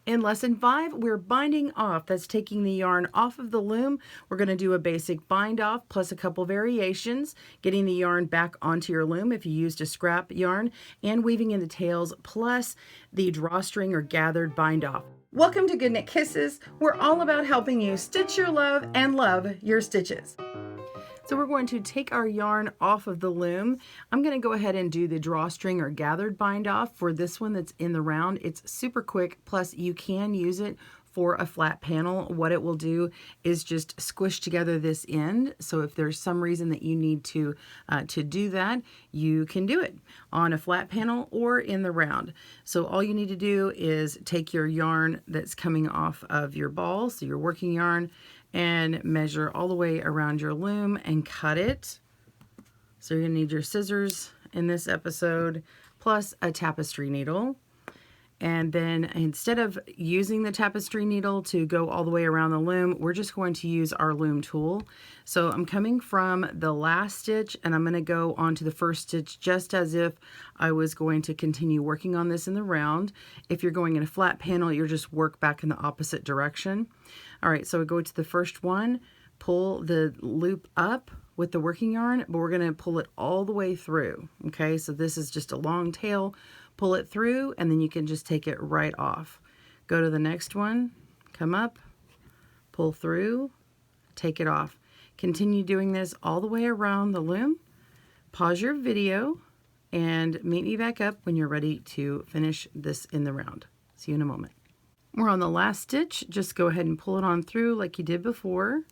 In lesson 5, we're binding off. That's taking the yarn off of the loom. We're going to do a basic bind off plus a couple variations, getting the yarn back onto your loom if you used a scrap yarn, and weaving in the tails plus the drawstring or gathered bind off. Welcome to Good Knit Kisses. We're all about helping you stitch your love and love your stitches. So we're going to take our yarn off of the loom. I'm going to go ahead and do the drawstring or gathered bind off for this one that's in the round. It's super quick, plus you can use it for a flat panel. What it will do is just squish together this end. So if there's some reason that you need to do that, you can do it on a flat panel or in the round. So all you need to do is take your yarn that's coming off of your ball, so your working yarn, and measure all the way around your loom and cut it. So you're going to need your scissors in this episode, plus a tapestry needle. And then instead of using the tapestry needle to go all the way around the loom, we're just going to use our loom tool. So I'm coming from the last stitch and I'm going to go onto the first stitch just as if I was going to continue working on this in the round. If you're going in a flat panel, you'll just work back in the opposite direction. All right, so we go to the first one, pull the loop up with the working yarn, but we're going to pull it all the way through. Okay, so this is just a long tail. Pull it through, and then you can just take it right off. Go to the next one, come up, pull through, take it off. Continue doing this all the way around the loom. Pause your video and meet me back up when you're ready to finish this in the round. See you in a moment. We're on the last stitch. Just go ahead and pull it on through like you did before,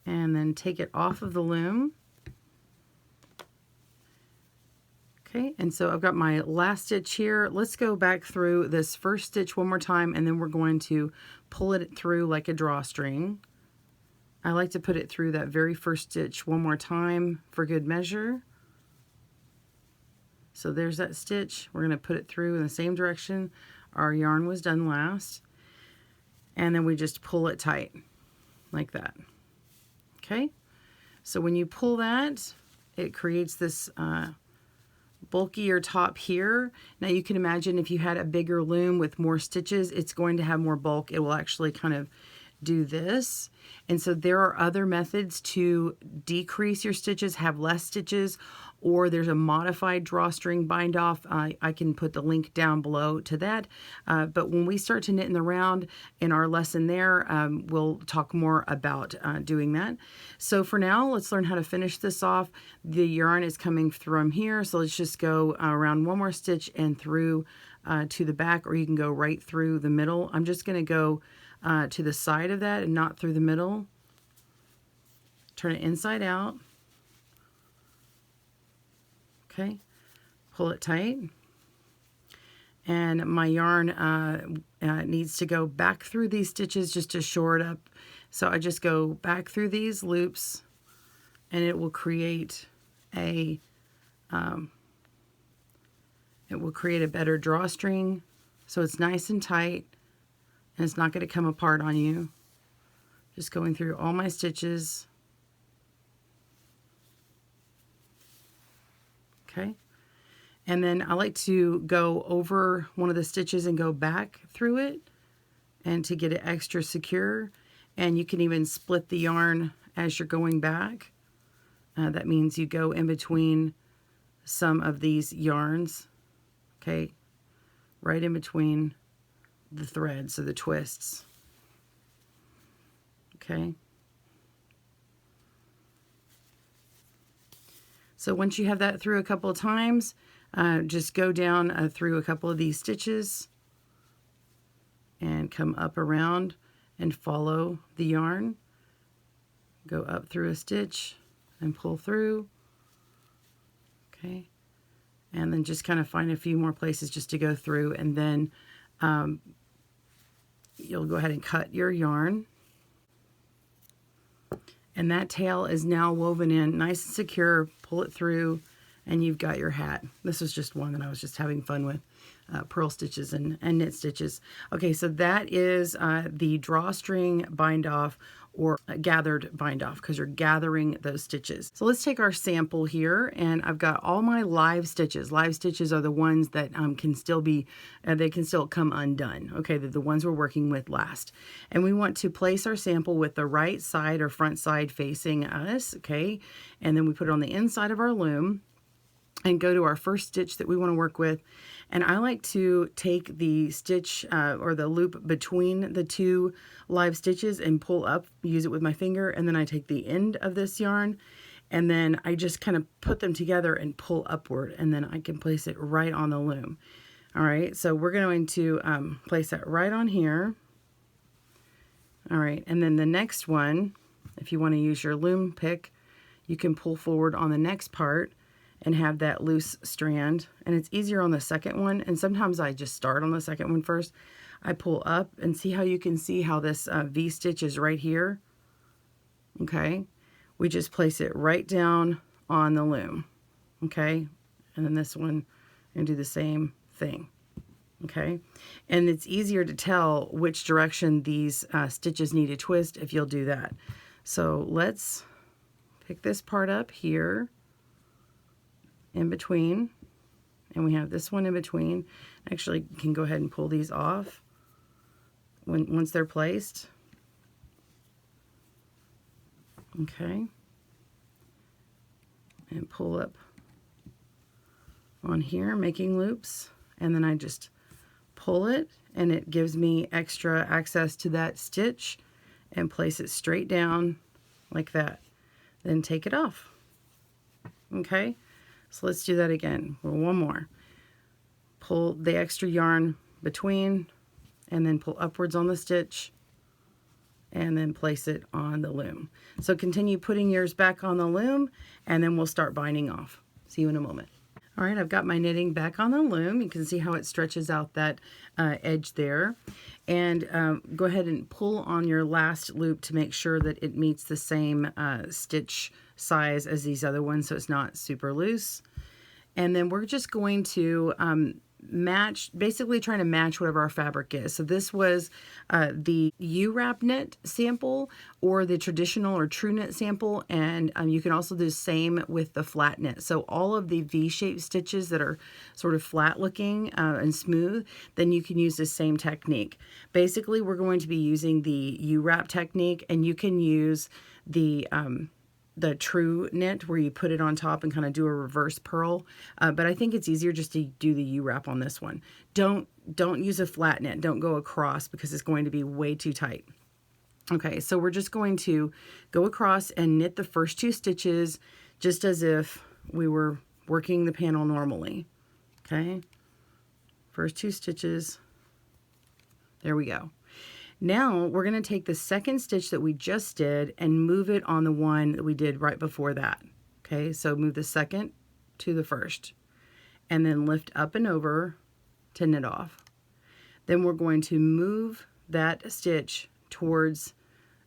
and then take it off of the loom. Okay, and so I've got my last stitch here. Let's go back through this first stitch one more time, and then we're going to pull it through like a drawstring. I like to put it through that very first stitch one more time for good measure. So there's that stitch. We're going to put it through in the same direction our yarn was done last, and then we just pull it tight like that. Okay, so when you pull that, it creates this bulkier top here. Now you can imagine if you had a bigger loom with more stitches, it's going to have more bulk. It will actually kind of do this. And so there are other methods to decrease your stitches, have less stitches, or there's a modified drawstring bind off. I can put the link down below to that. But when we start to knit in the round in our lesson there, we'll talk more about doing that. So for now, let's learn how to finish this off. The yarn is coming from here, so let's just go around one more stitch and through to the back, or you can go right through the middle. I'm just going to go to the side of that and not through the middle. Turn it inside out. Okay, pull it tight. And my yarn needs to go back through these stitches just to shore it up. So I just go back through these loops, and it will create a better drawstring. So it's nice and tight, and it's not going to come apart on you. Just going through all my stitches. Okay, and then I like to go over one of the stitches and go back through it, and to get it extra secure. And you can even split the yarn as you're going back. That means you go in between some of these yarns, okay, right in between the threads or the twists. Okay. So once you have that through a couple of times, just go down through a couple of these stitches and come up around and follow the yarn. Go up through a stitch and pull through. Okay. And then just kind of find a few more places just to go through, and then you'll go ahead and cut your yarn. And that tail is now woven in nice and secure. Pull it through, and you've got your hat. This was just one that I was just having fun with, purl stitches and knit stitches. Okay, so that is the drawstring bind off or a gathered bind off, because you're gathering those stitches. So let's take our sample here, and I've got all my live stitches. Live stitches are the ones that can still be, they can still come undone. Okay, they're the ones we're working with last. And we want to place our sample with the right side or front side facing us, okay? And then we put it on the inside of our loom and go to our first stitch that we want to work with. And I like to take the stitch or the loop between the two live stitches and pull up, use it with my finger, and then I take the end of this yarn and then I just kind of put them together and pull upward, and then I can place it right on the loom. All right, so we're going to place that right on here. All right, and then the next one, if you want to use your loom pick, you can pull forward on the next part and have that loose strand, and it's easier on the second one, and sometimes I just start on the second one first. I pull up and see how you can see how this V-stitch is right here. Okay, we just place it right down on the loom. Okay, and then this one, and do the same thing. Okay, and it's easier to tell which direction these stitches need to twist if you'll do that. So let's pick this part up here in between, and we have this one in between. Actually, you can go ahead and pull these off once they're placed. Okay, and pull up on here, making loops, and then I just pull it, and it gives me extra access to that stitch, and place it straight down like that. Then take it off. Okay, so let's do that again. One more. Pull the extra yarn between, and then pull upwards on the stitch, and then place it on the loom. So continue putting yours back on the loom, and then we'll start binding off. See you in a moment. All right, I've got my knitting back on the loom. You can see how it stretches out that edge there. And go ahead and pull on your last loop to make sure that it meets the same stitch size as these other ones, so it's not super loose. And then we're just going to match, basically trying to match whatever our fabric is. So this was the U-wrap knit sample, or the traditional or true knit sample, and you can also do the same with the flat knit. So all of the V-shaped stitches that are sort of flat looking and smooth, then you can use the same technique. Basically, we're going to be using the U-wrap technique, and you can use the true knit where you put it on top and kind of do a reverse purl, but I think it's easier just to do the U-wrap on this one. Don't use a flat knit. Don't go across, because it's going to be way too tight. Okay, so we're just going to go across and knit the first two stitches just as if we were working the panel normally. Okay, first two stitches. There we go. Now we're going to take the second stitch that we just did and move it on the one that we did right before that. Okay, so move the second to the first, and then lift up and over to knit off. Then we're going to move that stitch towards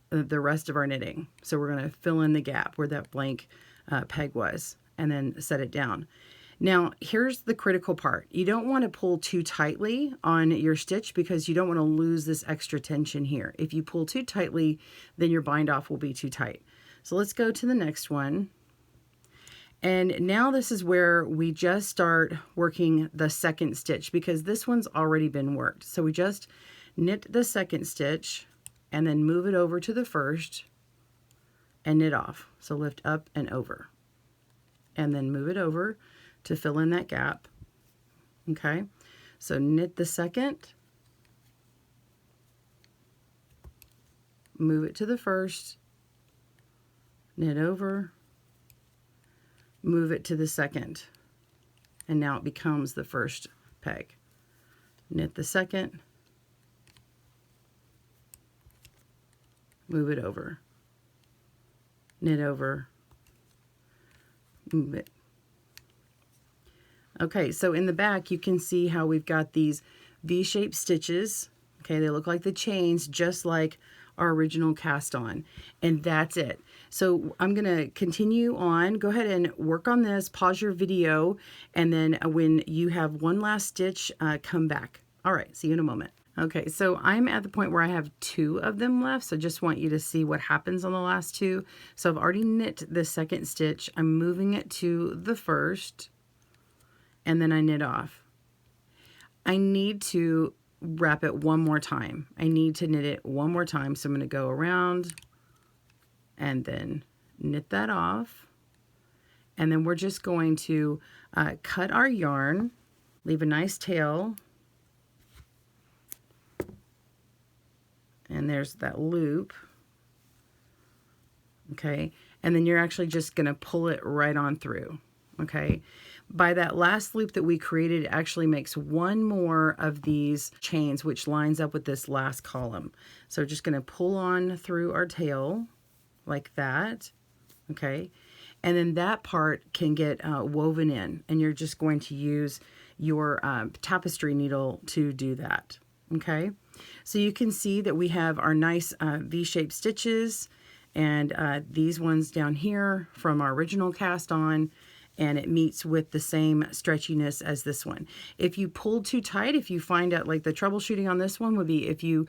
the rest of our knitting. So we're going to fill in the gap where that blank peg was, and then set it down. Now, here's the critical part. You don't want to pull too tightly on your stitch, because you don't want to lose this extra tension here. If you pull too tightly, then your bind off will be too tight. So let's go to the next one. And now this is where we just start working the second stitch, because this one's already been worked. So we just knit the second stitch and then move it over to the first and knit off. So lift up and over, and then move it over to fill in that gap. Okay, so knit the second, move it to the first, knit over, move it to the second, and now it becomes the first peg. Knit the second, move it over, knit over, move it. Okay, so in the back you can see how we've got these V-shaped stitches. Okay, they look like the chains, just like our original cast on, and that's it. So I'm going to continue on. Go ahead and work on this, pause your video, and then when you have one last stitch, come back. All right, see you in a moment. Okay, so I'm at the point where I have 2 of them left, so just want you to see what happens on the last 2. So I've already knit the second stitch. I'm moving it to the first, and then I knit off. I need to wrap it one more time. I need to knit it one more time, so I'm going to go around and then knit that off. And then we're just going to cut our yarn, leave a nice tail. And there's that loop. Okay, and then you're actually just going to pull it right on through. Okay, by that last loop that we created, it actually makes one more of these chains, which lines up with this last column. So just going to pull on through our tail like that. Okay, and then that part can get woven in, and you're just going to use your tapestry needle to do that. Okay, so you can see that we have our nice V-shaped stitches, and these ones down here from our original cast on, and it meets with the same stretchiness as this one. If you pull too tight, if you find out, like the troubleshooting on this one would be if you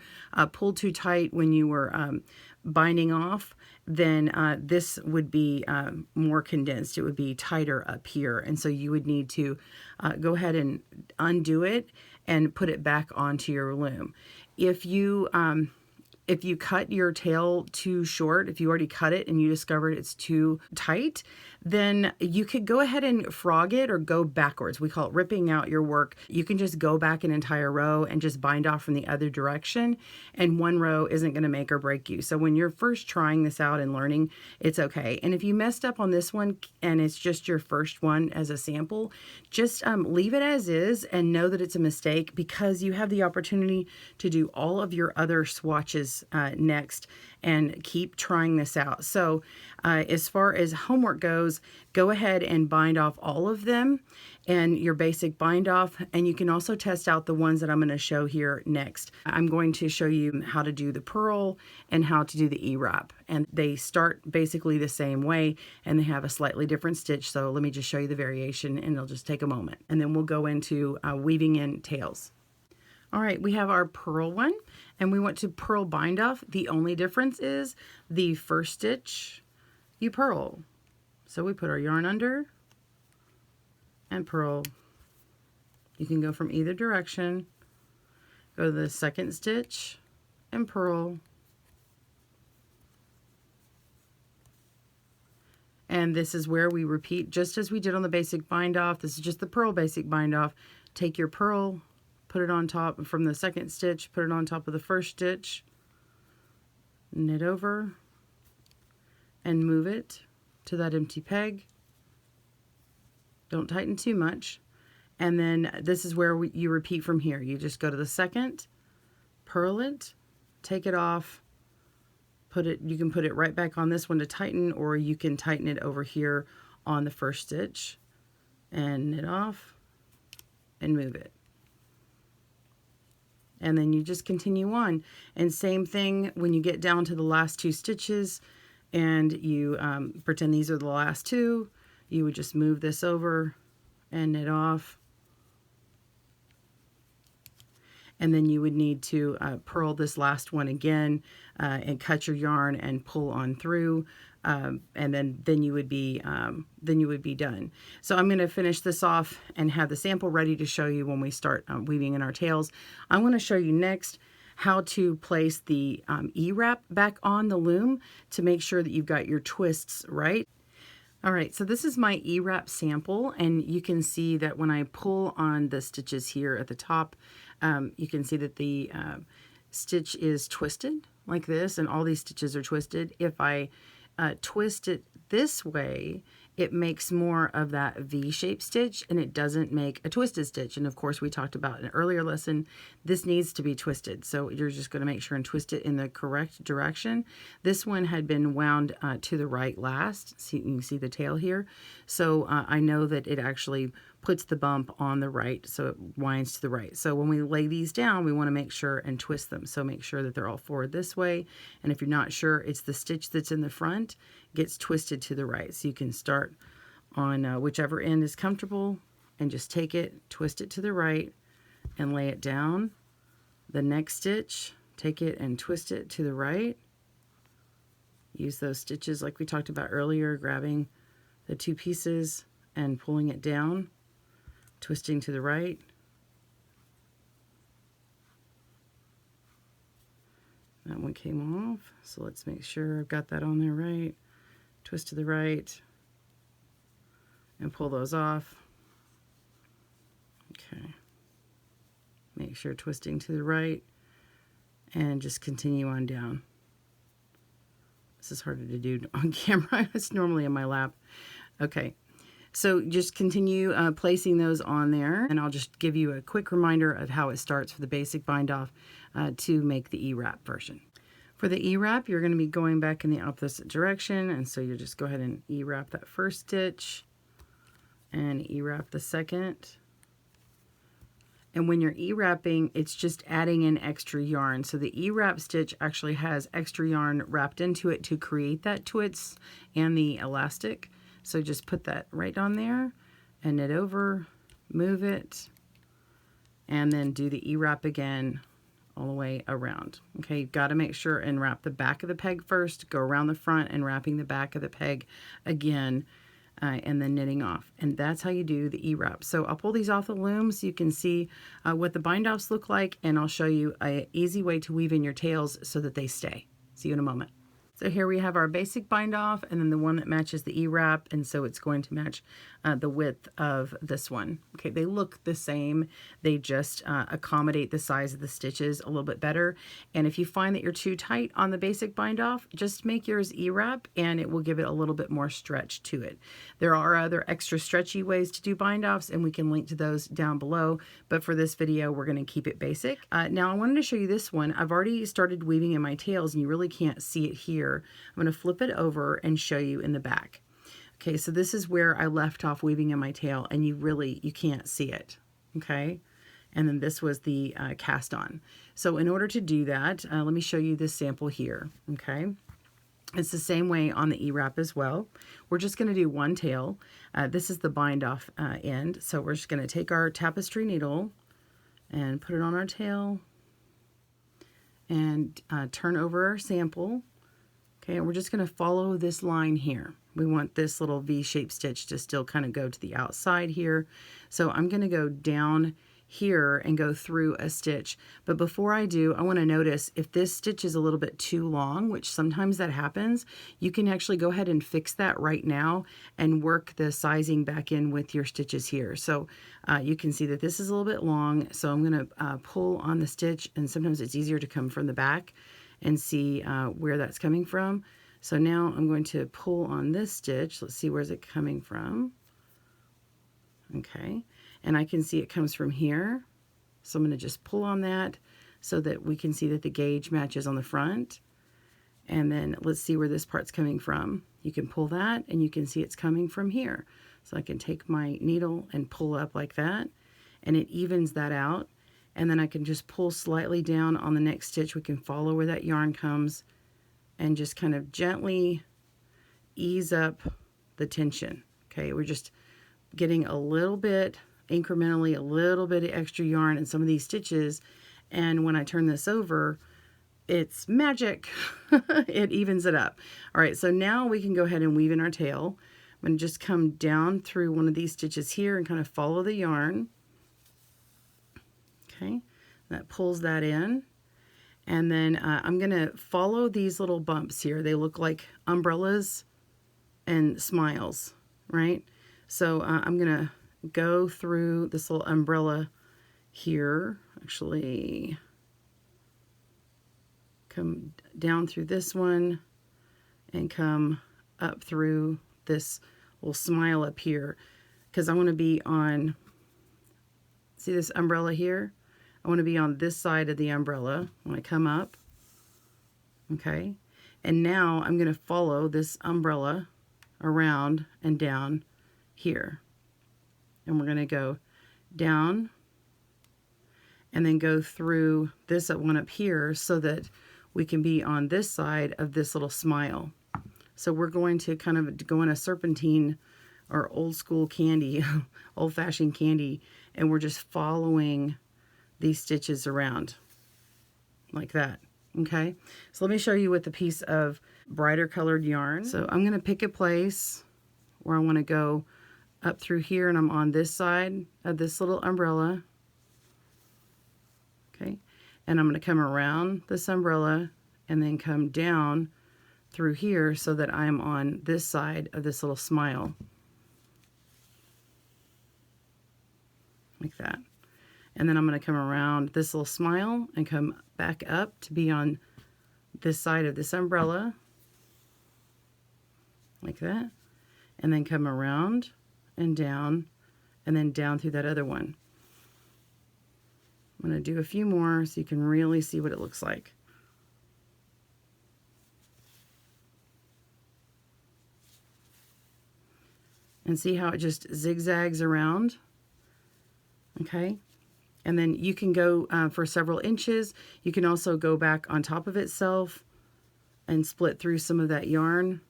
pulled too tight when you were binding off, then this would be more condensed. It would be tighter up here, and so you would need to go ahead and undo it and put it back onto your loom. If you cut your tail too short, if you already cut it and you discovered it's too tight, then you could go ahead and frog it or go backwards. We call it ripping out your work. You can just go back an entire row and just bind off from the other direction, and one row isn't going to make or break you. So when you're first trying this out and learning, it's okay. And if you messed up on this one and it's just your first one as a sample, just leave it as is and know that it's a mistake, because you have the opportunity to do all of your other swatches next and keep trying this out. So as far as homework goes, go ahead and bind off all of them and your basic bind off, and you can also test out the ones that I'm going to show here next. I'm going to show you how to do the purl and how to do the E-wrap, and they start basically the same way and they have a slightly different stitch. So let me just show you the variation, and it'll just take a moment, and then we'll go into weaving in tails. All right, we have our purl one, and we want to purl bind off. The only difference is the first stitch you purl. So we put our yarn under and purl. You can go from either direction. Go to the second stitch and purl. And this is where we repeat just as we did on the basic bind off. This is just the purl basic bind off. Take your purl, put it on top from the second stitch, put it on top of the first stitch, knit over, and move it to that empty peg. Don't tighten too much. And then this is where you repeat from here. You just go to the second, purl it, take it off, put it, you can put it right back on this one to tighten, or you can tighten it over here on the first stitch and knit off and move it. And then you just continue on. And same thing when you get down to the last 2 stitches and you pretend these are the last 2, you would just move this over and knit off. And then you would need to purl this last one again and cut your yarn and pull on through, and then you would be done. So I'm going to finish this off and have the sample ready to show you when we start weaving in our tails. I'm going to show you next how to place the E-wrap back on the loom to make sure that you've got your twists right. All right, so this is my E-wrap sample, and you can see that when I pull on the stitches here at the top, you can see that the stitch is twisted like this, and all these stitches are twisted. If I twist it this way, it makes more of that V-shaped stitch, and it doesn't make a twisted stitch. And of course, we talked about in an earlier lesson, this needs to be twisted. So you're just going to make sure and twist it in the correct direction. This one had been wound to the right last. See, you can see the tail here. So I know that it actually puts the bump on the right, so it winds to the right. So when we lay these down, we want to make sure and twist them. So make sure that they're all forward this way. And if you're not sure, it's the stitch that's in the front gets twisted to the right. So you can start on whichever end is comfortable and just take it, twist it to the right, and lay it down the next stitch, take it and twist it to the right. Use those stitches like we talked about earlier, grabbing the two pieces and pulling it down, twisting to the right. That one came off, so let's make sure I've got that on there right. Twist to the right and pull those off. Okay. Make sure twisting to the right and just continue on down. This is harder to do on camera. It's normally in my lap. Okay. So just continue placing those on there, and I'll just give you a quick reminder of how it starts for the basic bind off to make the E-wrap version. For the E-wrap, you're going to be going back in the opposite direction, and so you just go ahead and E-wrap that first stitch and E-wrap the second. And when you're E-wrapping, it's just adding in extra yarn. So the E-wrap stitch actually has extra yarn wrapped into it to create that twist and the elastic. So just put that right on there and knit over, move it, and then do the E-wrap again all the way around. Okay, you've got to make sure and wrap the back of the peg first, go around the front and wrapping the back of the peg again, and then knitting off. And that's how you do the E-wrap. So I'll pull these off the loom so you can see what the bind offs look like, and I'll show you an easy way to weave in your tails so that they stay. See you in a moment. So here we have our basic bind off, and then the one that matches the E-wrap, and so it's going to match the width of this one. Okay, they look the same, they just accommodate the size of the stitches a little bit better. And if you find that you're too tight on the basic bind off, just make yours E-wrap and it will give it a little bit more stretch to it. There are other extra stretchy ways to do bind offs, and we can link to those down below, but for this video we're going to keep it basic. Now I wanted to show you this one. I've already started weaving in my tails and you really can't see it here. I'm going to flip it over and show you in the back. Okay, so this is where I left off weaving in my tail, and you can't see it. Okay, and then this was the cast on. So in order to do that, let me show you this sample here. Okay, it's the same way on the E-wrap as well. We're just going to do one tail. This is the bind off end, so we're just going to take our tapestry needle and put it on our tail and turn over our sample. Okay, and we're just going to follow this line here. We want this little V-shaped stitch to still kind of go to the outside here. So I'm going to go down here and go through a stitch. But before I do, I want to notice if this stitch is a little bit too long, which sometimes that happens, you can actually go ahead and fix that right now and work the sizing back in with your stitches here. So you can see that this is a little bit long, so I'm going to pull on the stitch, and sometimes it's easier to come from the back and see where that's coming from. So now I'm going to pull on this stitch. Let's see, where's it coming from? Okay, and I can see it comes from here. So I'm going to just pull on that so that we can see that the gauge matches on the front. And then let's see where this part's coming from. You can pull that and you can see it's coming from here. So I can take my needle and pull up like that, and it evens that out. And then I can just pull slightly down on the next stitch. We can follow where that yarn comes and just kind of gently ease up the tension. Okay, we're just getting a little bit, incrementally, a little bit of extra yarn in some of these stitches. And when I turn this over, it's magic. It evens it up. All right, so now we can go ahead and weave in our tail. I'm going to just come down through one of these stitches here and kind of follow the yarn. Okay, that pulls that in. And then I'm going to follow these little bumps here. They look like umbrellas and smiles, right? So I'm going to go through this little umbrella here. Actually, come down through this one and come up through this little smile up here, because I want to be on, see this umbrella here? I want to be on this side of the umbrella when I come up. Okay, and now I'm going to follow this umbrella around and down here, and we're going to go down and then go through this one up here so that we can be on this side of this little smile. So we're going to kind of go in a serpentine or old school candy, old-fashioned candy, and we're just following these stitches around. like that. Okay, so let me show you with a piece of brighter colored yarn. So I'm going to pick a place where I want to go up through here, and I'm on this side of this little umbrella. Okay, and I'm going to come around this umbrella and then come down through here so that I'm on this side of this little smile. Like that. And then I'm going to come around this little smile and come back up to be on this side of this umbrella. Like that. And then come around and then down through that other one. I'm going to do a few more so you can really see what it looks like. And see how it just zigzags around? Okay. And then you can go for several inches. You can also go back on top of itself and split through some of that yarn.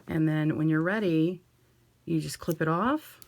And then when you're ready, you just clip it off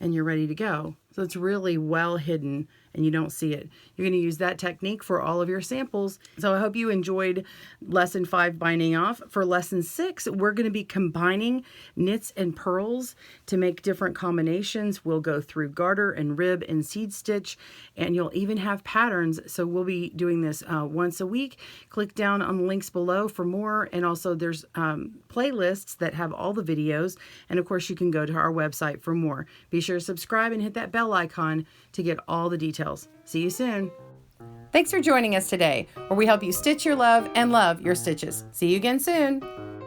and you're ready to go. So it's really well hidden and you don't see it. You're going to use that technique for all of your samples. So I hope you enjoyed lesson 5, binding off. For lesson 6, we're going to be combining knits and purls to make different combinations. We'll go through garter and rib and seed stitch, and you'll even have patterns. So we'll be doing this once a week. Click down on the links below for more, and also there's playlists that have all the videos, and of course you can go to our website for more. Be sure to subscribe and hit that bell icon to get all the details. See you soon. Thanks for joining us today, where we help you stitch your love and love your stitches. See you again soon.